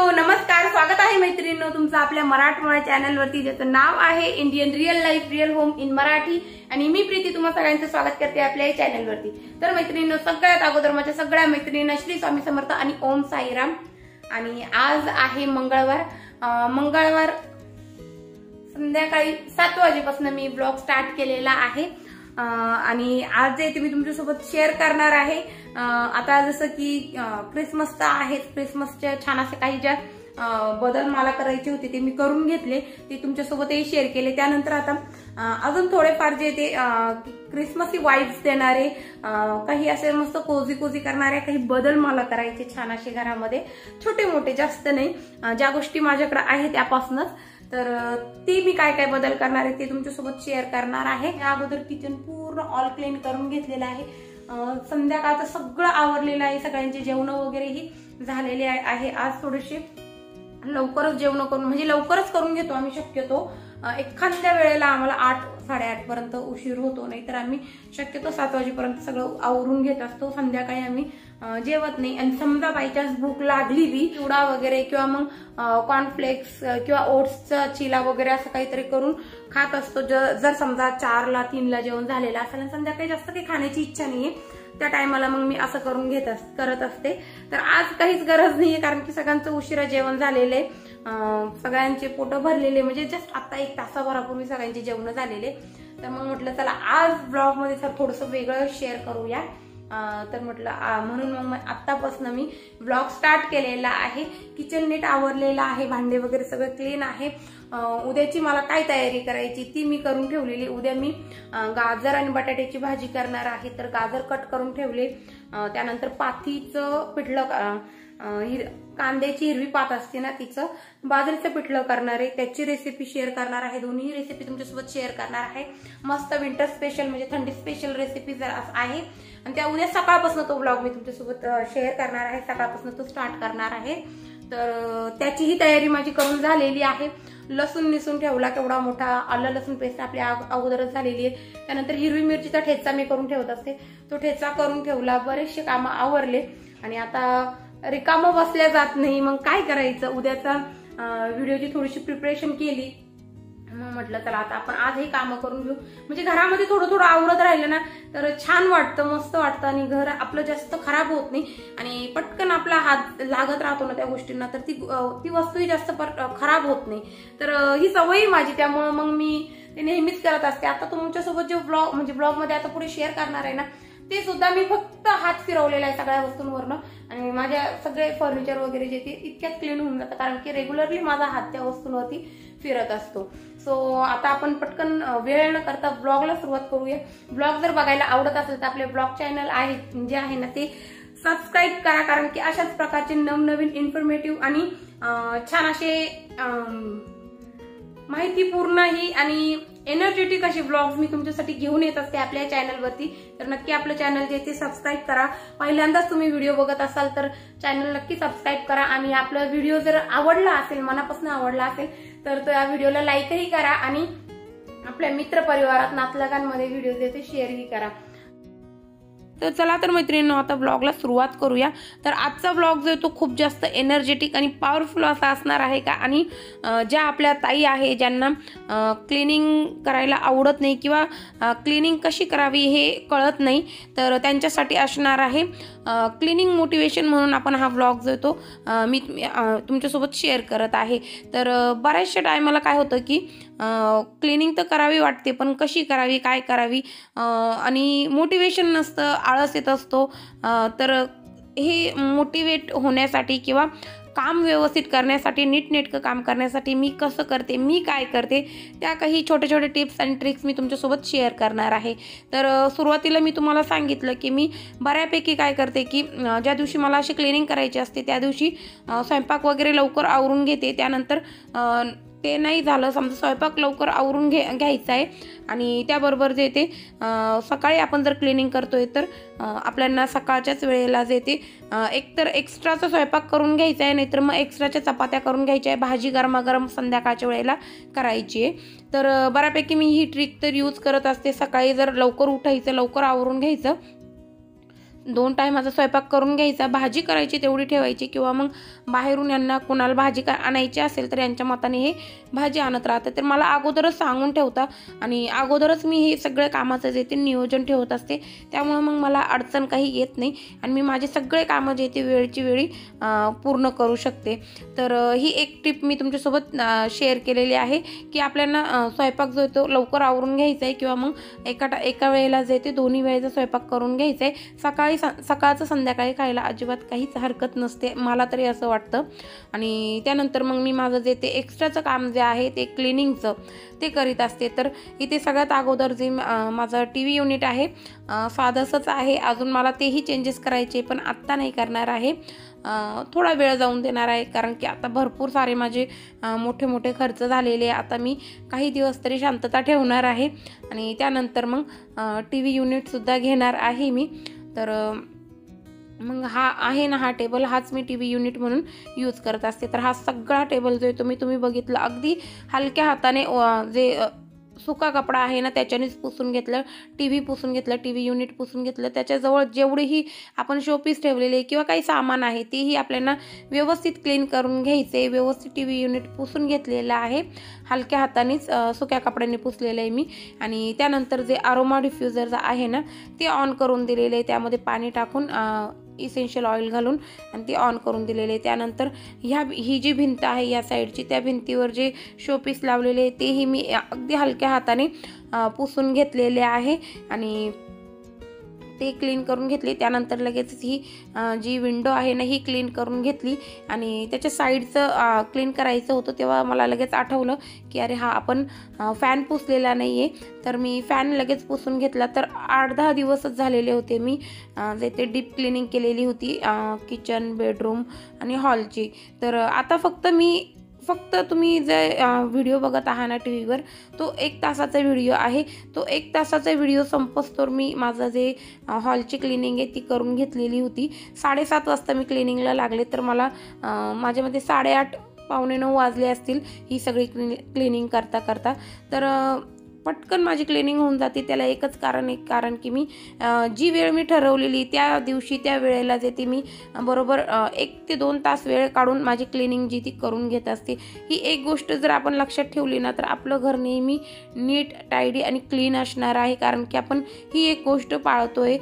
नमस्कार, स्वागत आहे मैत्रिणींनो तुमचं आपल्या मराठमोळा चॅनल वरती, ज्याचं नाव आहे Indian real life real home in Marathi. आणि मी प्रीती तुम्हा सगळ्यांचं स्वागत करते आपल्या चॅनल वरती। तर मैत्रिणींनो, सगळ्यात अगोदर माझ्या सगळ्या मैत्रिणींना श्री स्वामी समर्थ आणि ओम साईराम। आणि आज आहे मंगळवार संध्याकाळी 7 वाजेपासून मी ब्लॉग स्टार्ट केलेला आहे। आणि आज जे मी तुमच्यासोबत शेअर करणार आहे, आता जसं की क्रिसमसचा आहे, क्रिसमसच्या छान असे काही ज्या बदल मला करायचे होते ते मी करून घेतले, ते तुमच्यासोबतही शेअर केले। त्यानंतर आता अजून थोडेफार जे ते क्रिसमसी वाइब्स देणारे काही असे मस्त कोझी करणारे काही बदल मला करायचे छान असे घरामध्ये, छोटे मोठे, जास्त नाही, ज्या गोष्टी माझ्याकडे आहे त्यापासूनच। तर ती मी काय काय बदल करणार आहे ते तुमच्यासोबत शेअर करणार आहे। या अगोदर किचन पूर्ण ऑल क्लीन करून घेतलेलं आहे, संध्याकाळचं सगळं आवरलेलं आहे, सगळ्यांचे जेवण वगैरेही झालेले आहे। आज थोडेसे लवकरच जेवण करून, म्हणजे लवकरच करून घेतो आम्ही शक्यतो। एखाद्या वेळेला आम्हाला 8 साडेआठ पर्यंत उशीर होतो, नाहीतर आम्ही शक्यतो 7 वाजेपर्यंत सगळं आवरून घेत असतो। संध्याकाळी आम्ही जेवत नाही। आणि समजा बाय चान्स भूक लागली बी, चिवडा वगैरे किंवा मग कॉर्नफ्लेक्स किंवा ओट्सचा चिला वगैरे असं काहीतरी करून खात असतो। जर समजा 4ला 3ला जेवण झालेलं असेल आणि संध्याकाळी जास्त काही खाण्याची इच्छा नाहीये, त्या टायमाला मग मी असं करून करत असते। तर आज काहीच गरज नाहीये, कारण की सगळ्यांचं उशिरा जेवण झालेले, सगळ्यांचे पोट भरलेले, म्हणजे जस्ट आता 1 तासाभरापूर्वी सगळ्यांचे जेवण झालेले। तर मग म्हटलं चला आज ब्लॉग मध्ये थोडंसं वेगळं शेअर करूया। तर म्हटलं म्हणून मग आतापासून मी ब्लॉग स्टार्ट केलेला आहे। किचन नीट आवरलेला आहे, भांडे वगैरे सगळं क्लीन आहे। उद्याची मला काय तयारी करायची ती मी करून ठेवलेली। उद्या मी गाजर आणि बटाट्याची भाजी करणार आहे, तर गाजर कट करून ठेवले। त्यानंतर पाथीचं पिठलं, कांद्याची हिरवी पात असते ना, तिचं बाजरीचं पिठलं करणार आहे, त्याची रेसिपी शेअर करणार आहे। दोन्ही रेसिपी तुमच्यासोबत शेअर करणार आहे। मस्त विंटर स्पेशल म्हणजे थंडी स्पेशल रेसिपी जर आहे, आणि त्या उद्या सकाळपासून तो ब्लॉग मी तुमच्यासोबत शेअर करणार आहे, सकाळपासून तो स्टार्ट करणार आहे। तर त्याचीही तयारी माझी करून झालेली आहे। लसूण निसून ठेवला केवढा मोठा, आलं लसूण पेस्ट आपली अगोदरच झालेली आहे। त्यानंतर हिरवी मिरचीचा ठेचा मी करून ठेवत असते, तो ठेचा करून ठेवला। बरेचसे कामं आवरले आणि आता रिकामं बसल्या जात नाही, मग काय करायचं, उद्याचा व्हिडिओची थोडीशी प्रिपरेशन केली। मग म्हटलं चला आता आपण आज हे कामं करून घेऊ, म्हणजे घरामध्ये थोडं आवरत राहिलं ना तर छान वाटतं, मस्त वाटतं, आणि घर आपलं जास्त खराब होत नाही आणि पटकन आपला हात लागत राहतो ना त्या गोष्टींना, तर ती वस्तूही जास्त खराब होत नाही। तर ही सवय माझी, त्यामुळे मग मी ते नेहमीच करत असते। आता तुमच्यासोबत जे ब्लॉग मध्ये आता पुढे शेअर करणार आहे ना, ते सुद्धा मी फक्त हात फिरवलेला आहे सगळ्या वस्तूंवरनं, आणि माझ्या सगळे फर्निचर वगैरे जे ते इतक्यात क्लीन होऊन जातं, कारण की रेग्युलरली माझा हात त्या वस्तूंवरती फिरत असतो। सो आता आपण पटकन वेळ न करता ब्लॉगला सुरुवात करूया। ब्लॉग जर बघायला आवडत असेल तर आपले ब्लॉग चॅनल आहे जे आहे ना ते सबस्क्राईब करा, कारण की अशाच प्रकारचे नवनवीन इन्फॉर्मेटिव्ह आणि छान असे माहितीपूर्ण ही आणि एनर्जेटिक अशी ब्लॉग्स मी तुमच्यासाठी घेऊन येत असते आपल्या चॅनलवरती। तर नक्की आपलं चॅनल जे ते सबस्क्राईब करा। पहिल्यांदाच तुम्ही व्हिडिओ बघत असाल तर चॅनल नक्की सबस्क्राईब करा, आणि आपला व्हिडिओ जर आवडला असेल, मनापासून आवडला असेल, तर त्या व्हिडिओला लाईकही करा आणि आपल्या मित्र परिवारात नातलगांमध्ये व्हिडिओ जे ते शेअरही करा। तर चला तर मैत्रिणींनो, आता ब्लॉगला सुरुवात करूया। तर आजचा ब्लॉग जो आहे तो खूप जास्त एनर्जेटिक आणि पॉवरफुल असा असणार आहे का, आणि ज्या आपल्या ताई आहे ज्यांना क्लिनिंग करायला आवडत नाही किंवा क्लिनिंग कशी करावी हे कळत नाही, तर त्यांच्यासाठी असणार आहे क्लिनिंग मोटिवेशन म्हणून आपण हा ब्लॉग जो आहे तो मी तुमच्यासोबत शेअर करत आहे। तर बऱ्याचशा टायमाला काय होतं की क्लिनिंग तर करावी वाटते, पण कशी करावी, काय करावी, आणि मोटिवेशन नसतं, आळस येत असतो। तर हे मोटिवेट होण्यासाठी किंवा काम व्यवस्थित करण्यासाठी, नीटनेटकं काम करण्यासाठी मी कसं करते, मी काय करते, त्या काही छोटे टिप्स आणि ट्रिक्स मी तुमच्यासोबत शेअर करणार आहे। तर सुरुवातीला मी तुम्हाला सांगितलं की मी बऱ्यापैकी काय करते की ज्या दिवशी मला अशी क्लिनिंग करायची असते त्या दिवशी स्वयंपाक वगैरे लवकर आवरून घेते। त्यानंतर ते नाही झालं, समजा स्वयंपाक लवकर आवरून घ्यायचा आहे, आणि त्याबरोबर जे ते सकाळी आपण जर क्लिनिंग करतोय तर आपल्याला सकाळच्याच वेळेला जे ते एकतर एक्स्ट्राचा स्वयंपाक करून घ्यायचा आहे, नाहीतर मग एक्स्ट्राच्या चपात्या करून घ्यायच्या आहे, भाजी गरमागरम संध्याकाळच्या वेळेला करायची आहे। तर बऱ्यापैकी मी ही ट्रिक तर यूज करत असते। सकाळी जर लवकर उठायचं, लवकर आवरून घ्यायचं, 2 टायमाचा स्वयंपाक करून घ्यायचा, भाजी करायची तेवढी ठेवायची, किंवा मग बाहेरून यांना कोणाला भाजी आणायची असेल तर यांच्या मताने हे भाजी आणत राहतं. तर मला अगोदरच सांगून ठेवता आणि अगोदरच मी हे सगळे कामाचं जे ते नियोजन ठेवत असते, त्यामुळे मग मला अडचण काही येत नाही आणि मी माझे सगळे कामं जे ते वेळची वेळी पूर्ण करू शकते. तर ही एक टिप मी तुमच्यासोबत शेअर केलेली आहे की आपल्याला स्वयंपाक जो तो लवकर आवरून घ्यायचा आहे, किंवा मग एका वेळेला जे ते दोन्ही वेळेचा स्वयंपाक करून घ्यायचा आहे. सकाळचं संध्याकाळी खायला अजिबात काहीच हरकत नसते, मला तरी असं वाटतं. आणि त्यानंतर मग मी माझं जे ते एक्स्ट्राचं काम जे आहे ते क्लिनिंगचं ते करीत असते. तर इथे सगळ्यात अगोदर जे माझं TV युनिट आहे साधंसंच आहे, अजून मला तेही चेंजेस करायचे, पण आत्ता नाही करणार आहे, थोडा वेळ जाऊन देणार आहे, कारण की आता भरपूर सारे माझे मोठे मोठे खर्च झालेले. आता मी काही दिवस तरी शांतता ठेवणार आहे आणि त्यानंतर मग TV युनिटसुद्धा घेणार आहे मी. तर मग हा आहे ना, हा टेबल हाच मी TV युनिट म्हणून यूज करत असते. तर हा सगळा टेबल जो आहे तुम्ही बघितलं, अगदी हलक्या हाताने जे सुका कपडा आहे ना त्याच्यानेच पुसून घेतलं, TV पुसून घेतलं, TV युनिट पुसून घेतलं. त्याच्याजवळ जेवढेही आपण शोपीस ठेवलेले किंवा काही सामान आहे तेही आपल्याला व्यवस्थित क्लीन करून घ्यायचे. व्यवस्थित TV युनिट पुसून घेतलेलं आहे, हलक्या हातानेच सुक्या कपड्याने पुसलेलं आहे मी. आणि त्यानंतर जे अरोमा डिफ्युजर आहे ना ते ऑन करून दिलेलं आहे, त्यामध्ये पाणी टाकून इसेन्शियल ऑइल घालून आणि ती ऑन करून दिलेले आहे. त्यानंतर ही जी भिंत आहे या साईडची, त्या भिंतीवर जे शोपीस लावलेले तेही मी अगदी हलक्या हाताने पुसून घेतलेले आहे आणि ते क्लीन करून घेतली. त्यानंतर लगेच ही जी विंडो आहे ना ही क्लीन करून घेतली आणि त्याच्या साईडचं क्लीन करायचं होतं. तेव्हा मला लगेच आठवलं की अरे हा आपण फॅन पुसलेला नाही आहे, तर मी फॅन लगेच पुसून घेतला. तर 8-10 दिवसच झालेले होते मी जे ते डीप क्लिनिंग केलेली होती किचन, बेडरूम आणि हॉलची. तर आता फक्त तुम्ही जे व्हिडिओ बघत आहात ना TVवर, तो 1 तासाचा व्हिडिओ आहे. तो 1 तासाचा व्हिडिओ संपस्तोवर मी माझं जे हॉलची क्लिनिंग आहे ती करून घेतलेली होती. 7:30 वाजता मी क्लिनिंगला लागले, तर मला माझ्यामध्ये 8:30 पावणे 9 वाजले असतील ही सगळी क्लिनिंग करता. तर पटकन माझी क्लिनिंग होऊन जाते. त्याला एकच कारण की मी जी वेळ मी ठरवलेली त्या दिवशी त्या वेळेला जे ती मी बरोबर 1 ते 2 तास वेळ काढून माझी क्लिनिंग जी ती करून घेत असते. ही एक गोष्ट जर आपण लक्षात ठेवली ना तर आपलं घर नेहमी नीट, टायडी आणि क्लीन असणार आहे, कारण की आपण ही एक गोष्ट पाळतोय.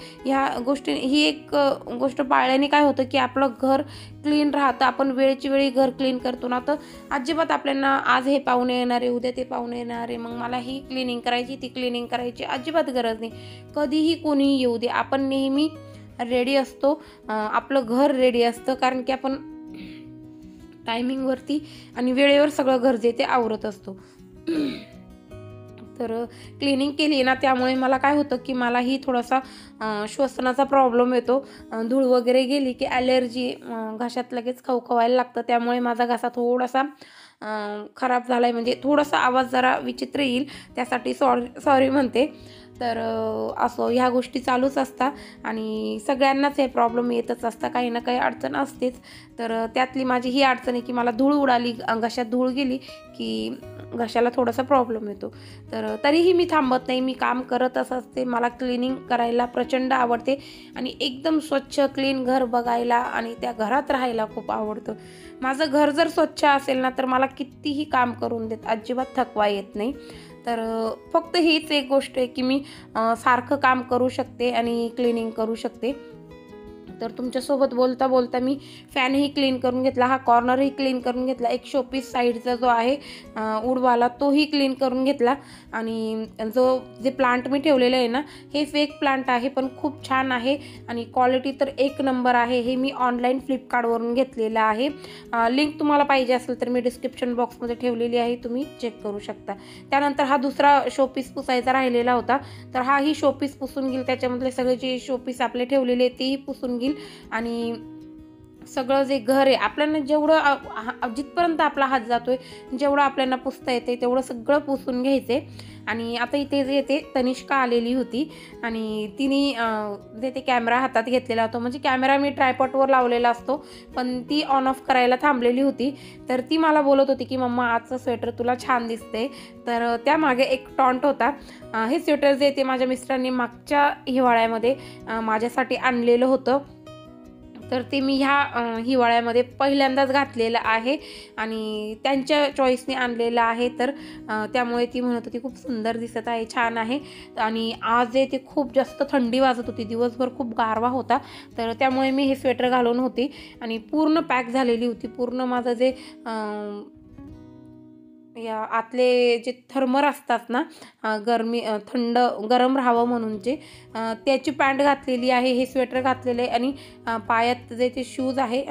ही एक गोष्ट पाळल्याने काय होतं की आपलं घर क्लीन राहतं. आपण वेळची वेळी घर क्लीन करतो ना, तर अजिबात आपल्याला आज हे पाहुणे येणार आहे, उद्या ते पाहुणे येणार आहे, मग मला ही क्लिनिंग करायची, ती क्लिनिंग करायची, अजिबात गरज नाही. कधीही कोणीही येऊ दे, आपण नेहमी रेडी असतो, आपलं घर रेडी असतं, कारण की आपण टायमिंगवरती आणि वेळेवर सगळं घर जे ते आवरत असतो. तर क्लिनिंग केली ना त्यामुळे मला काय होतं की मलाही थोडासा श्वसनाचा प्रॉब्लेम येतो. धूळ वगैरे गेली की ॲलर्जी, घशात लगेच खवखवायला लागतं. त्यामुळे माझा घसा थोडासा खराब झाला आहे, म्हणजे थोडासा आवाज जरा विचित्र येईल, त्यासाठी सॉरी म्हणते. तर असं ह्या गोष्टी चालूच असतात आणि सगळ्यांनाच हे प्रॉब्लेम येतच असतात, काही ना काही अडचण असतेच. तर त्यातली माझी ही अडचण आहे की मला धूळ उडाली, घशात धूळ गेली की घशाला थोडासा प्रॉब्लेम येतो. तर तरीही मी थांबत नाही, मी काम करतच असते. मला क्लिनिंग करायला प्रचंड आवडते आणि एकदम स्वच्छ क्लीन घर बघायला आणि त्या घरात राहायला खूप आवडतं. माझं घर जर स्वच्छ असेल ना तर मला कितीही काम करून देत, अजिबात थकवा येत नाही. तर फक्त हीच एक गोष्ट आहे की मी सारखं काम करू शकते आणि क्लिनिंग करू शकते. तर तुमच्यासोबत बोलता बोलता मी फॅनही क्लीन करून घेतला, हा कॉर्नरही क्लीन करून घेतला, एक शोपीस साईडचा जो आहे उडवाला तोही क्लीन करून घेतला. आणि जे प्लांट मी ठेवलेलं आहे ना हे फेक प्लांट आहे, पण खूप छान आहे आणि क्वालिटी तर 1 नंबर आहे. हे मी ऑनलाईन फ्लिपकार्टवरून घेतलेलं आहे. लिंक तुम्हाला पाहिजे असेल तर मी डिस्क्रिप्शन बॉक्समध्ये ठेवलेली आहे, तुम्ही चेक करू शकता. त्यानंतर हा दुसरा शोपीस पुसायचा राहिलेला होता, तर हाही शोपीस पुसून घेईल. त्याच्यामधले सगळे जे शोपीस आपले ठेवलेले तेही पुसून घेईल आणि सगळं जे घर आहे आपल्याला जेवढं जिथपर्यंत आपला हात जातोय जेवढं आपल्याला पुसता येते तेवढं सगळं पुसून घ्यायचे. आणि आता इथे जे ते तनिष्का आलेली होती आणि तिने जे ते कॅमेरा हातात घेतलेला होता, म्हणजे कॅमेरा मी ट्रायपॉडवर लावलेला असतो पण ती ऑन ऑफ करायला थांबलेली होती. तर ती मला बोलत होती की मम्मा आजचं स्वेटर तुला छान दिसते. तर त्यामागे एक टॉन्ट होता. हे स्वेटर जे ते माझ्या मिस्टरांनी मागच्या हिवाळ्यामध्ये माझ्यासाठी आणलेलं होतं. तर ते मी ह्या हिवाळ्यामध्ये पहिल्यांदाच घातलेलं आहे आणि त्यांच्या चॉईसने आणलेलं आहे. तर त्यामुळे ती म्हणत होती खूप सुंदर दिसत आहे, छान आहे. आणि आज जे ते खूप जास्त थंडी वाजत होती, दिवसभर खूप गारवा होता. तर त्यामुळे मी हे स्वेटर घालून होती आणि पूर्ण पॅक झालेली होती. पूर्ण माझं जे या आतले जे थर्मर असतात ना, थंड गरम राहावं म्हणून त्याची पॅन्ट घातलेली आहे, हे स्वेटर घातलेलं आहे आणि पायात जे ते शूज आहे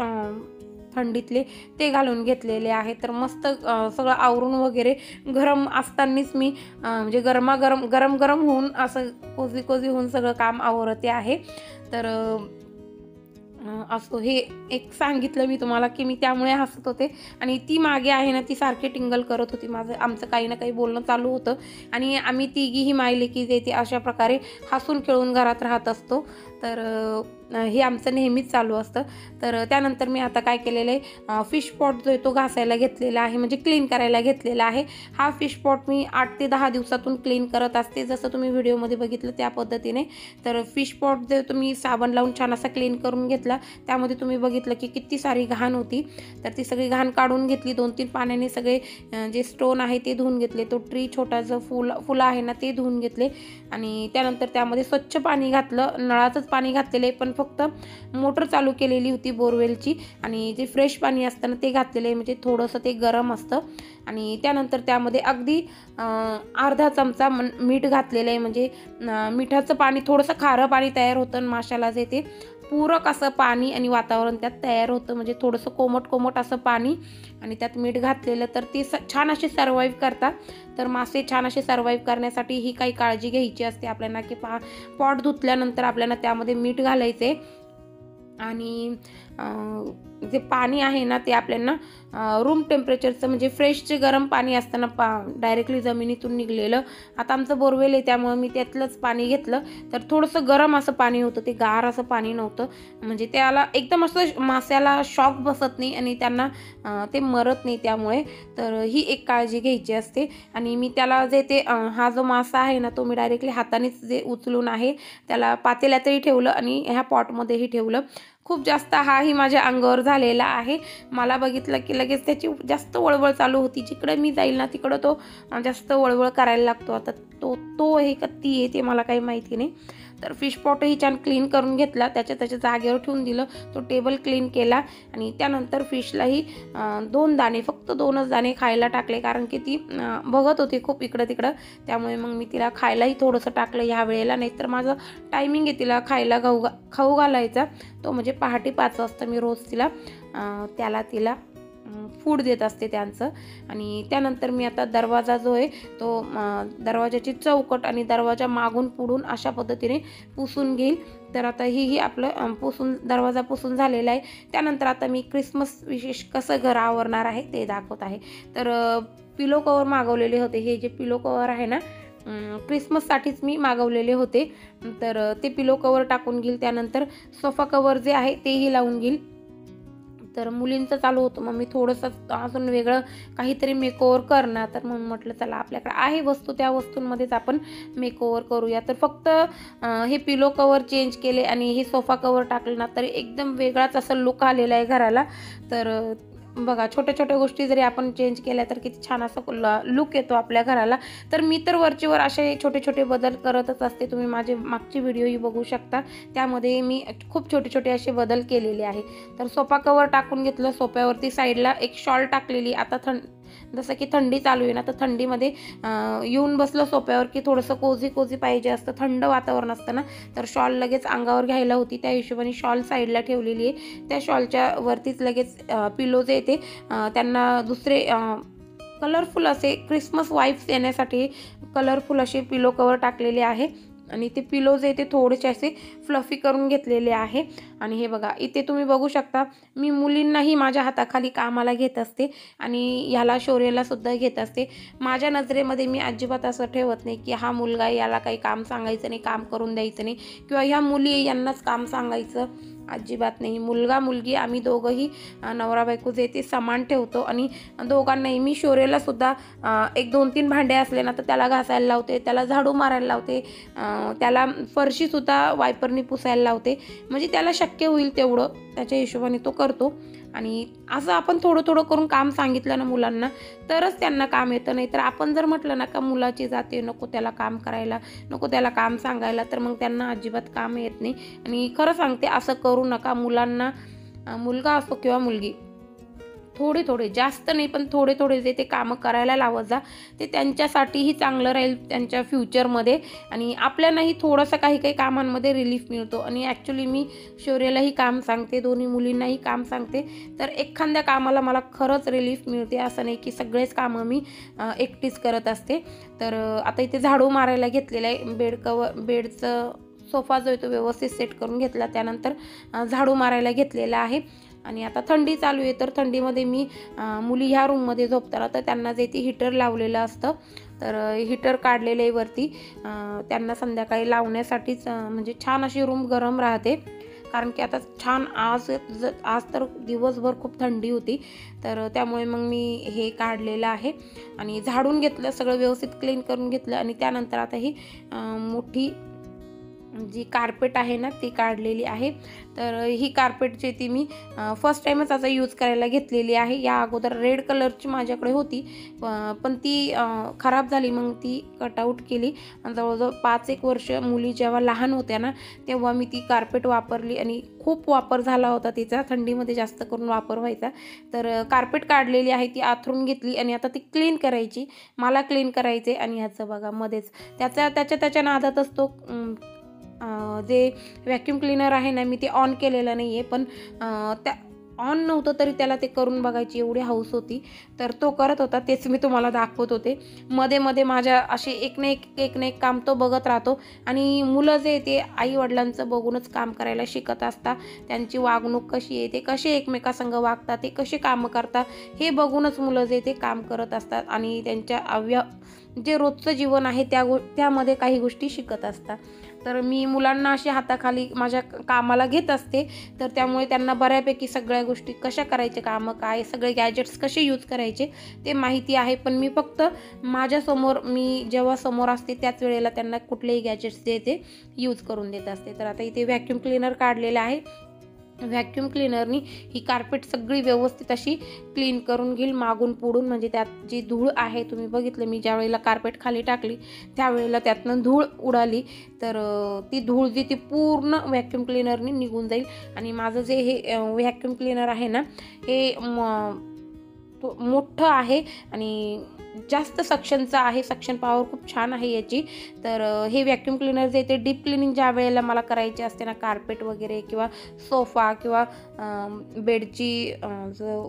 थंडीतले ते घालून घेतलेले आहे. तर मस्त सगळं आवरून वगैरे गरम असतानाच मी म्हणजे गरम गरम होऊन असं कोजी होऊन सगळं काम आवरते आहे. तर असं हे एक सांगितलं मी तुम्हाला की मी त्यामुळे हसत होते. आणि ती मागे आहे ना, ती सारखी टिंगल करत होती. आमचं काही ना काही बोलणं चालू होतं आणि आम्ही तिघीही मायले की जे ते अशा प्रकारे हसून खेळून घरात राहत असतो. तर हे आमचं नेहमीच चालू असतं. तर त्यानंतर मी आता काय केलेलं आहे, फिश पॉट जो आहे तो घासायला घेतलेला आहे, म्हणजे क्लीन करायला घेतलेला आहे. हा फिश पॉट मी 8 ते 10 दिवसातून क्लीन करत असते, जसं तुम्ही व्हिडिओमध्ये बघितलं त्या पद्धतीने. तर फिश पॉट जे तुम्ही साबण लावून छान असा क्लीन करून घेतला, त्यामध्ये तुम्ही बघितलं की किती सारी घाण होती. तर ती सगळी घाण काढून घेतली. 2-3 पाण्याने सगळे जे स्टोन आहे ते धुवून घेतले. तो ट्री छोटाचं फुलं आहे ना ते धुवून घेतले. आणि त्यानंतर त्यामध्ये स्वच्छ पाणी घातलं. नळाचंच पाणी घातलेलं आहे, पण फक्त मोटर चालू केलेली होती बोरवेलची. आणि जे फ्रेश पाणी असतं ना ते घातलेलं आहे, म्हणजे थोडंसं ते गरम असतं. आणि त्यानंतर त्यामध्ये अगदी अर्धा चमचा मीठ घातलेलं आहे, म्हणजे मिठाचं पाणी थोडंसं खारं पाणी तयार होतं आणि माशाला जे ते पूरक असं पाणी आणि वातावरण त्यात तयार होतं, म्हणजे थोडंसं कोमट असं पाणी आणि त्यात मीठ घातलेलं. तर ते छान असे सर्वाईव्ह करतात. तर मासे छान असे सर्वाईव्ह करण्यासाठी ही काही काळजी घ्यायची असते आपल्याला की पॉट धुतल्यानंतर आपल्याला त्यामध्ये मीठ घालायचे. आणि जे पाणी आहे ना ते आपल्याला रूम टेम्परेचरचं, म्हणजे फ्रेश जे गरम पाणी असतं ना डायरेक्टली जमिनीतून निघलेलं. आता आमचं बोरवेल आहे त्यामुळे मी त्यातलंच पाणी घेतलं. तर थोडंसं गरम असं पाणी होतं, ते गार असं पाणी नव्हतं, म्हणजे त्याला एकदम असं मास्याला शॉक बसत नाही आणि त्यांना ते मरत नाही त्यामुळे. तर ही एक काळजी घ्यायची असते. आणि मी त्याला जे ते हा जो मासा आहे ना तो मी डायरेक्टली हातानेच जे उचलून आहे त्याला पातेल्यातही ठेवलं आणि ह्या पॉटमध्येही ठेवलं. खूप जास्त हाही माझ्या अंगावर झालेला आहे. मला बघितलं की लगेच त्याची जास्त वळवळ चालू होती. जिकडे मी जाईल ना तिकडं तो जास्त वळवळ करायला लागतो. आता तो हे का ती आहे ते मला काही माहिती नाही. तर फिश पॉटही छान क्लीन करून घेतला, त्याच्या जागेवर ठेवून दिलं. तो टेबल क्लीन केला आणि त्यानंतर फिशलाही 2 दाणे, फक्त 2च दाणे खायला टाकले, कारण की ती बघत होती खूप इकडं तिकडं. त्यामुळे मग मी तिला खायलाही थोडंसं टाकलं ह्या वेळेला. नाहीतर माझं टायमिंग आहे तिला खायला खाऊ घालायचा, तो म्हणजे पहाटे 5 वाजता मी रोज तिला फूड देत असते त्यांचं. आणि त्यानंतर मी आता दरवाजा जो आहे तो दरवाजाची चौकट आणि दरवाजा मागून पुढून अशा पद्धतीने पुसून घेईल. तर आता ही आपलं दरवाजा पुसून झालेला आहे. त्यानंतर आता मी क्रिसमस विशेष कसं घर आवरणार आहे ते दाखवत आहे. तर पिलो कवर मागवलेले होते. हे जे पिलो कवर आहे ना क्रिसमससाठीच मी मागवलेले होते. तर ते पिलो कवर टाकून घेईल. त्यानंतर सोफा कवर जे आहे तेही लावून घेईल. तर मुलींचं चालू होतं मग मी थोडंसं अजून वेगळं काहीतरी मेकओव्हर करणार. तर मग म्हटलं चला आपल्याकडे आहे वस्तू, त्या वस्तूंमध्येच आपण मेकओव्हर करूया. तर फक्त हे पिलो कवर चेंज केले आणि हे सोफा कवर टाकलं ना तरी एकदम वेगळाच असं लुक आलेला आहे घराला. तर बघा छोट्या छोट्या गोष्टी जरी आपण चेंज केल्या तर किती छान असं लुक येतो आपल्या घराला. तर मी तर वरचेवर असे छोटे छोटे बदल करतच असते. तुम्ही माझे मागची व्हिडिओही बघू शकता, त्यामध्ये मी खूप छोटे छोटे असे बदल केलेले आहे. तर सोफा कवर टाकून घेतलं. सोफ्यावरती साईडला एक शॉल टाकलेली. आता जसं की थंडी चालू आहे ना, तर थंडीमध्ये येऊन बसलं सोफ्यावर की थोडंसं कोझी पाहिजे असतं, थंड वातावरण असतं ना. तर शॉल लगेच अंगावर घ्यायला होती, त्या हिशोबाने शॉल साईडला ठेवलेली आहे. त्या शॉलच्या वरतीच लगेच पिलो जे येते त्यांना दुसरे कलरफुल असे क्रिसमस वाईब्स येण्यासाठी कलरफुल असे पिलो कवर टाकलेले आहे. आणि ते पिलोज आहे ते थोडेसे असे फ्लफी करून घेतलेले आहे. आणि हे बघा इथे तुम्ही बघू शकता मी मुलींनाही माझ्या हाताखाली कामाला घेत असते आणि ह्याला शौर्यला सुद्धा घेत असते. माझ्या नजरेमध्ये मी अजिबात असं ठेवत नाही की हा मुलगा याला काही काम सांगायचं नाही, काम करून द्यायचं नाही, किंवा ह्या मुली यांनाच काम सांगायचं, अजिबात नाही. मुलगा मुलगी आम्ही दोघंही नवरा बायको जे ते समान ठेवतो. आणि दोघांनाही मी शौर्यला सुद्धा 1-2-3 भांडे असले ना तर त्याला घासायला लावते, त्याला झाडू मारायला लावते, त्याला फरशीसुद्धा वायपरनी पुसायला लावते. म्हणजे त्याला शक्य होईल तेवढं त्याच्या हिशोबाने तो करतो. आणि असं आपण थोडं थोडं करून काम सांगितलं ना मुलांना तरच त्यांना काम येतं. नाही तर आपण जर म्हटलं ना का मुलाची जाते, नको त्याला काम करायला, नको त्याला काम सांगायला, तर मग त्यांना अजिबात काम येत नाही. आणि खरं सांगते असं करू नका. मुलांना, मुलगा असो किंवा मुलगी, थोडे थोडे, जास्त नाही पण थोडे थोडे जे ते कामं करायला लावत जा. ते त्यांच्यासाठीही चांगलं राहील त्यांच्या फ्युचरमध्ये. आणि आपल्यालाही थोडंसं काही काही कामांमध्ये रिलीफ मिळतो. आणि ॲक्च्युली मी शौर्यालाही काम सांगते, दोन्ही मुलींनाही काम सांगते, तर एखाद्या कामाला मला खरंच रिलीफ मिळते. असं नाही की सगळेच कामं मी एकटीच करत असते. तर आता इथे झाडू मारायला घेतलेलं आहे. बेडचं सोफा जो आहे तो व्यवस्थित सेट करून घेतला, त्यानंतर झाडू मारायला घेतलेला आहे. आणि आता थंडी चालू आहे, तर थंडीमध्ये मी मुली ह्या रूममध्ये झोपताना तर त्यांना जे ते हीटर लावलेलं असतं, तर हीटर काढलेलं आहे वरती त्यांना संध्याकाळी लावण्यासाठीच. म्हणजे छान अशी रूम गरम राहते, कारण की आता छान आज तर दिवसभर खूप थंडी होती, तर त्यामुळे मग मी हे काढलेलं आहे. आणि झाडून घेतलं, सगळं व्यवस्थित क्लीन करून घेतलं. आणि त्यानंतर आता ही मोठी जी कार्पेट आहे ना ती काढलेली आहे. तर ही कार्पेट जी ती मी फर्स्ट टाईमच आता यूज करायला घेतलेली आहे. या अगोदर रेड कलरची माझ्याकडे होती, पण ती खराब झाली, मग ती कटआउट केली. जवळजवळ 5-1 वर्ष मुली जेव्हा लहान होत्या ना तेव्हा मी ती कार्पेट वापरली आणि खूप वापर झाला होता तिचा, थंडीमध्ये जास्त करून वापर व्हायचा. तर कार्पेट काढलेली आहे, ती आथरून घेतली आणि आता ती क्लीन करायची, मला क्लीन करायचे. आणि ह्याचं बघा मध्येच त्याच्या नादातच तो जे व्हॅक्यूम क्लीनर आहे ना मी ते ऑन केलेलं नाही आहे, पण त्या ऑन नव्हतं तरी त्याला ते करून बघायची एवढी हौस होती, तर तो करत होता. तेच मी तुम्हाला दाखवत होते. मध्ये मध्ये माझ्या असे एक ना एक काम तो बघत राहतो. आणि मुलं जे ते आई वडिलांचं बघूनच काम करायला शिकत असतात. त्यांची वागणूक कशी आहे, ते कसे एकमेकासंग वागतात, ते कसे कामं करतात, हे बघूनच मुलं जे ते काम करत असतात. आणि त्यांच्या जे रोजचं जीवन आहे त्यामध्ये काही गोष्टी शिकत असतात. तर मी मुलांना अशी हाताखाली माझ्या कामाला घेत असते, तर त्यामुळे त्यांना बऱ्यापैकी सगळ्या गोष्टी कशा करायच्या, कामं काय, सगळे गॅजेट्स कसे यूज करायचे ते माहिती आहे. पण मी फक्त माझ्यासमोर, मी जेव्हा समोर असते त्याच वेळेला त्यांना कुठलेही गॅजेट्स जे ते यूज करून देत असते. तर आता इथे व्हॅक्यूम क्लीनर काढलेलं आहे. व्हॅक्यूम क्लीनरनी ही कार्पेट सगळी व्यवस्थित अशी क्लीन करून घेईल मागून पुढून. म्हणजे त्यात जी धूळ आहे, तुम्ही बघितलं मी ज्या वेळेला कार्पेट खाली टाकली त्यावेळेला त्यातनं धूळ उडाली, तर ती धूळ जी ती पूर्ण व्हॅक्यूम क्लीनरनी निघून जाईल. आणि माझं जे हे व्हॅक्यूम क्लीनर आहे ना हे मोठं आहे आणि जास्त सक्शनचं आहे, सक्शन पॉवर खूप छान आहे याची. तर हे व्हॅक्यूम क्लीनर जे ते डीप क्लिनिंग ज्या वेळेला मला करायची असते ना, कार्पेट वगैरे किंवा सोफा किंवा बेडची जो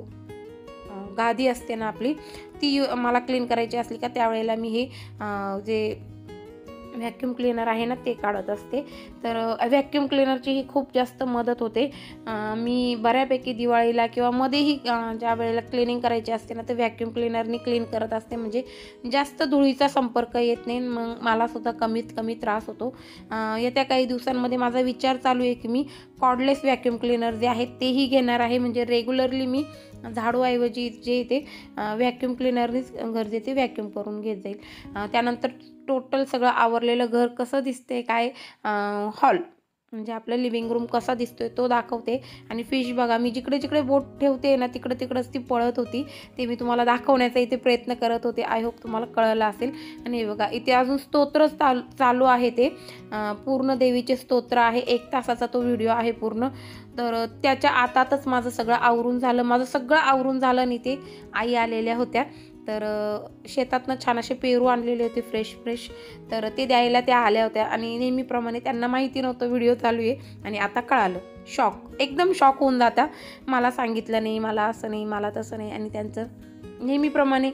गादी असते ना आपली, ती मला क्लीन करायची असली का त्यावेळेला मी हे जे व्हॅक्यूम क्लीनर आहे ना ते काढत असते. तर व्हॅक्यूम क्लीनरची ही खूप जास्त मदत होते. मी बऱ्यापैकी दिवाळीला किंवा मध्येही ज्या वेळेला क्लिनिंग करायची असते ना तर व्हॅक्यूम क्लीनरनी क्लीन करत असते, म्हणजे जास्त धुळीचा संपर्क येत नाही, मग मला सुद्धा कमीत कमी त्रास होतो. येत्या काही दिवसांमध्ये माझा विचार चालू आहे की मी कॉर्डलेस व्हॅक्यूम क्लीनर जे आहेत तेही घेणार आहे. म्हणजे रेग्युलरली मी झाडूऐवजी जे ते व्हॅक्यूम क्लीनरनीच घर जे ते व्हॅक्यूम करून घेत जाईल. त्यानंतर टोटल सगळं आवरलेलं घर कसं दिसते, काय हॉल म्हणजे आपलं लिव्हिंग रूम कसा दिसतोय तो दाखवते. आणि फिश बघा मी जिकडे जिकडे बोट ठेवते ना तिकडंच ती पळत होती, ते मी तुम्हाला दाखवण्याचा इथे प्रयत्न करत होते. आय होप तुम्हाला कळलं असेल. आणि हे बघा इथे अजून स्तोत्र चालू आहे, ते पूर्ण देवीचे स्तोत्र आहे, 1 तासाचा तो व्हिडिओ आहे पूर्ण. तर त्याच्या आतातच माझं सगळं आवरून झालं आणि ते आई आलेल्या होत्या, तर शेतातनं छान असे पेरू आणलेले होते फ्रेश, तर ते द्यायला त्या आल्या होत्या. आणि नेहमीप्रमाणे त्यांना माहिती नव्हतं व्हिडिओ चालू आहे आणि आता कळालं. एकदम शॉक होऊन जाता, मला सांगितलं नाही, मला असं नाही, मला तसं नाही. आणि त्यांचं नेहमीप्रमाणे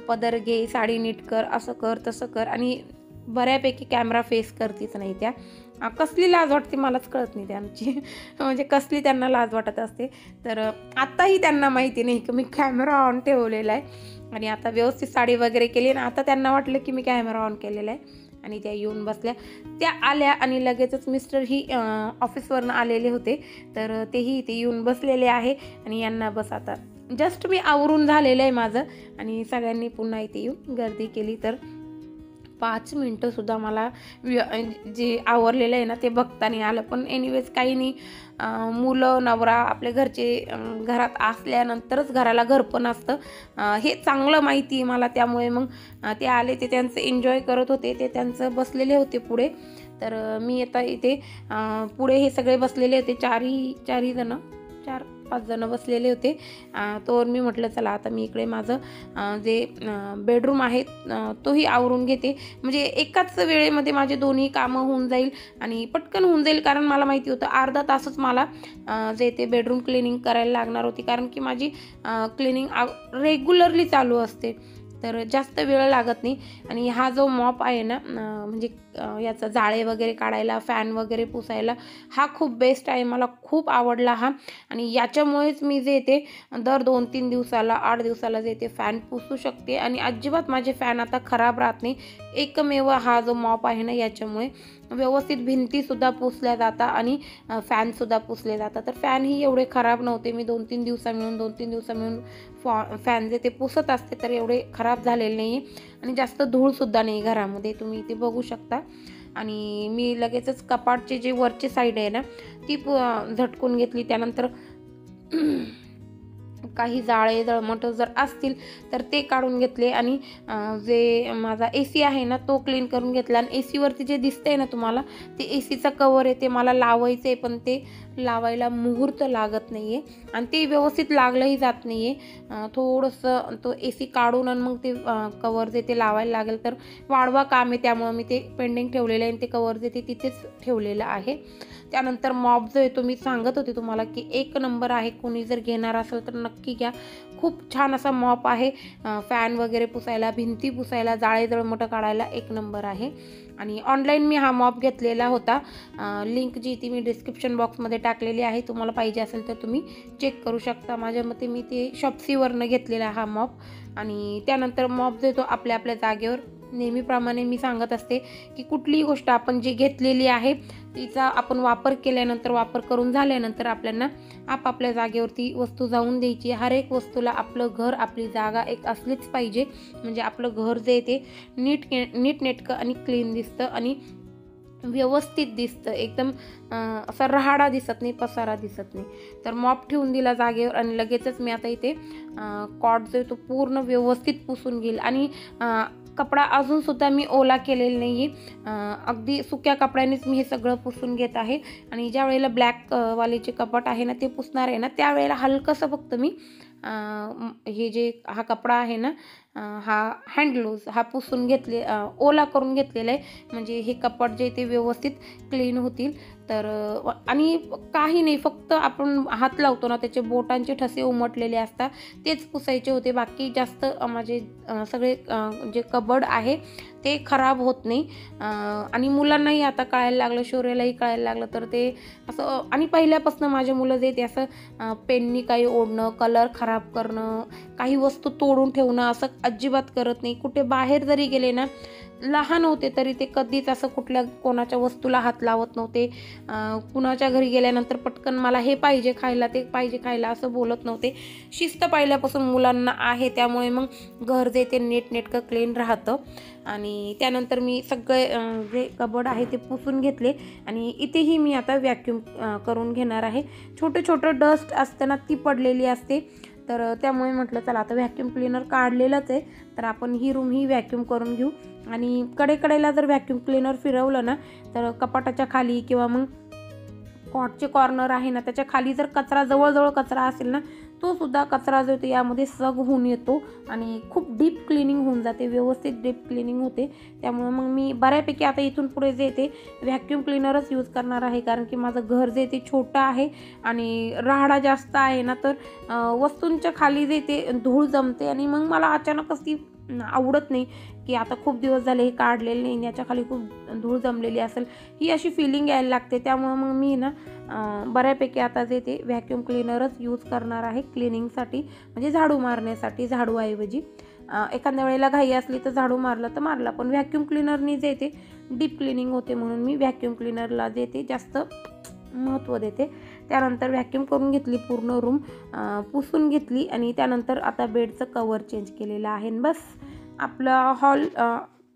पदर घे, साडी नीट कर, असं कर तसं कर. आणि बऱ्यापैकी कॅमेरा फेस करतीच नाही त्या. कसली लाज वाटते मलाच कळत नाही त्यांची म्हणजे कसली त्यांना लाज वाटत असते. तर आत्ताही त्यांना माहिती नाही की मी कॅमेरा ऑन ठेवलेला आहे आणि आता व्यवस्थित साडी वगैरे केली आणि आता त्यांना वाटलं की मी कॅमेरा ऑन केलेला आहे. आणि त्या येऊन बसल्या. त्या आल्या आणि लगेचच मिस्टर ही ऑफिसवरून आलेले होते, तर तेही इथे येऊन बसलेले आहे आणि यांना बस आता जस्ट मी आवरून झालेलं आहे माझं आणि सगळ्यांनी पुन्हा इथे येऊन गर्दी केली. तर 5 मिनटंसुद्धा मला जे आवरलेलं आहे ना ते बघता नाही आलं. पण एनिवेज काही नाही, मुलं नवरा आपल्या घरचे घरात असल्यानंतरच घराला घर पण असतं हे चांगलं माहिती आहे मला. त्यामुळे मग ते आले, ते त्यांचं एन्जॉय करत होते, ते त्यांचं बसलेले होते पुढे. तर मी आता इथे पुढे हे सगळे बसलेले होते, चारही जण 4-5 जण बसलेले होते. तोवर मी म्हटलं चला आता मी इकडे माझं जे बेडरूम आहे तोही आवरून घेते, म्हणजे एकाच वेळेमध्ये माझे दोन्ही कामं होऊन जाईल आणि पटकन होऊन जाईल. कारण मला माहिती होतं अर्धा तासच मला जे ते बेडरूम क्लिनिंग करायला लागणार होती, कारण की माझी क्लिनिंग रेग्युलरली चालू असते, तर जास्त वेळ लागत नाही. आणि हा जो मॉप आहे ना, म्हणजे याचा जाळे वगैरे काढायला, फॅन वगैरे पुसायला, हा खूप बेस्ट आहे, मला खूप आवडला हा. आणि याच्यामुळेच मी जे ते दर 2-3 दिवसाला 8 दिवसाला जे ते फॅन पुसू शकते आणि अजिबात माझे फॅन आता खराब राहत नाही. एकमेव हा जो मॉप आहे ना, याच्यामुळे व्यवस्थित भिंतीसुद्धा पुसल्या जातात आणि फॅनसुद्धा पुसले जातात. तर फॅनही एवढे खराब नव्हते, मी 2-3 दिवसा मिळून फॅन जे ते पुसत असते तर एवढे खराब झालेले नाही आणि जास्त धूळसुद्धा नाही घरामध्ये, तुम्ही इथे बघू शकता. आणि मी लगेचच कपाटचे जे वरची साईड आहे ना ती झटकून घेतली. त्यानंतर काही जाळे जळमटं जर असतील तर ते काढून घेतले आणि जे माझा AC आहे ना तो क्लीन करून घेतला. आणि AC वरती जे दिसतंय ना तुम्हाला, ते ACचा कवर आहे, ते मला लावायचं आहे, पण ते लावायला मुहूर्त लागत नाही आहे आणि ते व्यवस्थित लागलंही जात नाही आहे. थोडंसं तो AC काढून आणि मग ते कवर जे ते लावायला लागेल, तर वाढवा काम आहे, त्यामुळं मी ते पेंडिंग ठेवलेलं आहे आणि ते कवर जे ते तिथेच ठेवलेलं आहे. त्यानंतर मॉप जो आहे तो मी सांगत होते तुम्हाला की 1 नंबर आहे, कोणी जर घेणार असेल तर नक्की घ्या. खूप छान असा मॉप आहे, फॅन वगैरे पुसायला, भिंती पुसायला, जाळे जळमटं काढायला 1 नंबर आहे. आणि ऑनलाईन मी हा मॉप घेतलेला होता, लिंक जी ती मी डिस्क्रिप्शन बॉक्समध्ये टाकलेली आहे, तुम्हाला पाहिजे असेल तर तुम्ही चेक करू शकता. माझ्या मते मी ते शॉप्सीवरनं घेतलेला हा मॉप. आणि त्यानंतर मॉप जो तो आपल्या आपल्या जागेवर नेहमीप्रमाणे मी सांगत असते की कुठलीही गोष्ट आपण जी घेतलेली आहे तिचा आपण वापर केल्यानंतर, वापर करून झाल्यानंतर आपल्याला आपापल्या जागेवरती वस्तू जाऊन द्यायची. हर एक वस्तूला आपलं घर, आपली जागा एक असलीच पाहिजे, म्हणजे आपलं घर जे ते नीटनेटकं आणि क्लीन दिसतं आणि व्यवस्थित दिसतं, एकदम असा राहाडा दिसत नाही, पसारा दिसत नाही. तर मॉप ठेवून दिला जागेवर आणि लगेचच मी आता इथे कॉट जो तो पूर्ण व्यवस्थित पुसून घेईल. आणि कपडा अजूनसुद्धा मी ओला केलेला नाही आहे, अगदी सुक्या कपड्यानेच मी हे सगळं पुसून घेत आहे. आणि ज्या वेळेला ब्लॅक वाले जे कपाट आहे ना ते पुसणार आहे ना, त्यावेळेला हलकंसं फक्त मी हे जे हा कपडा आहे ना, हा हँडग्लोव्ज हा पुसून ओला करून घेतलेला आहे, म्हणजे हे कपाट जे ते व्यवस्थित क्लीन होतील. तर आणि काही नाही, फक्त आपण हात लावतो ना त्याचे बोटांचे ठसे उमटलेले असतात, तेच पुसायचे होते. बाकी जास्त माझे सगळे जे कबड आहे ते खराब होत नाही. आणि मुलांनाही आता कळायला लागलं, शौर्यालाही कळायला लागलं, तर ते असं. आणि पहिल्यापासून माझे मुलं जे ते असं पेननी काही ओढणं, कलर खराब करणं, काही वस्तू तोडून ठेवणं असं अजिबात करत नाही. कुठे बाहेर जरी गेले ना, लहान होते तरी ते कधीच असं कोणाच्या वस्तूला हात लावत नव्हते. कुणाच्या घरी गेल्यानंतर पटकन मला हे पाहिजे खायला, ते पाहिजे खायला असं बोलत नव्हते. शिस्त पहिल्यापासून मुलांना आहे, त्यामुळे मग घर जे ते नीटनेटकं क्लीन राहतं. आणि त्यानंतर मी सगळे जे कबड आहे ते पुसून घेतले आणि इथेही मी आता व्हॅक्यूम करून घेणार आहे. छोटं डस्ट असते ना ती पडलेली असते, तर त्यामुळे म्हटलं चला आता व्हॅक्यूम क्लीनर काढलेलंच आहे, तर आपण ही रूम ही व्हॅक्यूम करून घेऊ. आणि कडेकडेला जर व्हॅक्यूम क्लीनर फिरवलं ना, तर कपाटाच्या खाली किंवा मग कॉटचे कॉर्नर आहे ना त्याच्या खाली जर कचरा, जवळजवळ कचरा असेल ना, तो सुद्धा कचरा जो येतो यामध्ये सग होऊन येतो आणि खूप डीप क्लिनिंग होऊन जाते, व्यवस्थित डीप क्लिनिंग होते. त्यामुळे मग मी बऱ्यापैकी आता इथून पुढे जे ते व्हॅक्यूम क्लिनरच यूज करणार आहे, कारण की माझं घर जे ते छोटं आहे आणि राहाडा जास्त आहे ना, तर वस्तूंच्या खाली जे ते धूळ जमते आणि मग मला अचानकच ती आवडत नाही की आता खूप दिवस झाले हे काढलेले नाही, याच्या खाली खूप धूळ जमलेली असेल, ही अशी फिलिंग यायला लागते. त्यामुळं मग मी ना बऱ्यापैकी आता जे ते व्हॅक्यूम क्लीनरच यूज करणार आहे क्लिनिंगसाठी, म्हणजे झाडू मारण्यासाठी. झाडूऐवजी एखाद्या वेळेला घाई असली तर झाडू मारला तर मारला, पण व्हॅक्यूम क्लीनरनी जे ते डीप क्लिनिंग होते म्हणून मी व्हॅक्यूम क्लीनरला जे ते जास्त महत्त्व देते. त्यानंतर व्हॅक्यूम करून घेतली, पूर्ण रूम पुसून घेतली आणि त्यानंतर आता बेडचं कवर चेंज केलेलं आहे. बस आपला हॉल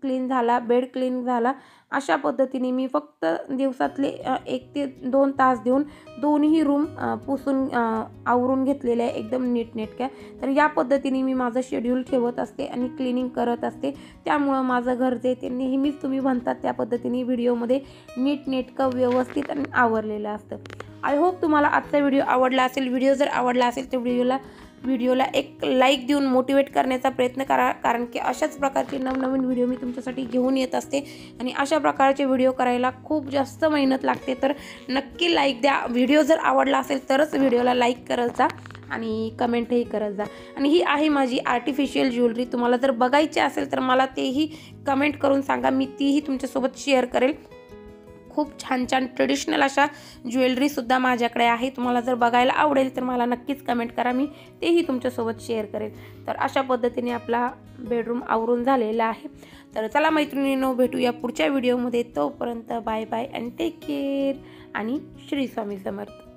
क्लीन झाला, बेड क्लीन झाला. अशा पद्धतीने मी फक्त दिवसातले 1 ते 2 तास देऊन दोन्ही रूम पुसून आवरून घेतलेले आहे एकदम नीटनेटक्या. तर या पद्धतीने मी माझं शेड्यूल ठेवत असते आणि क्लिनिंग करत असते. त्यामुळं माझं घर जे ते नेहमीच तुम्ही म्हणतात त्या पद्धतीने व्हिडिओमध्ये नीटनेटकं व्यवस्थित आणि आवरलेलं असतं. आय होप तुम्हाला आजचा व्हिडिओ आवडला असेल. व्हिडिओ जर आवडला असेल तर व्हिडिओला एक लाईक देऊन मोटिवेट करण्याचा प्रयत्न करा, कारण की अशाच प्रकारचे नवनवीन व्हिडिओ मी तुमच्यासाठी घेऊन येत असते आणि अशा प्रकारचे व्हिडिओ करायला खूप जास्त मेहनत लागते. तर नक्की लाईक द्या. व्हिडिओ जर आवडला असेल तरच व्हिडिओला लाईक करत जा आणि कमेंटही करत जा. आणि ही आहे माझी आर्टिफिशियल ज्वेलरी. तुम्हाला जर बघायची असेल तर मला तेही कमेंट करून सांगा, मी तीही तुमच्यासोबत शेअर करेल. खूप छान छान ट्रेडिशनल अशा ज्वेलरीसुद्धा माझ्याकडे आहे. तुम्हाला जर बघायला आवडेल तर मला नक्कीच कमेंट करा, मी तेही तुमच्यासोबत शेअर करेल. तर अशा पद्धतीने आपला बेडरूम आवरून झालेला आहे. तर चला मैत्रिणींनो, भेटूया पुढच्या व्हिडिओमध्ये. तोपर्यंत bye bye and take care आणि श्री स्वामी समर्थ.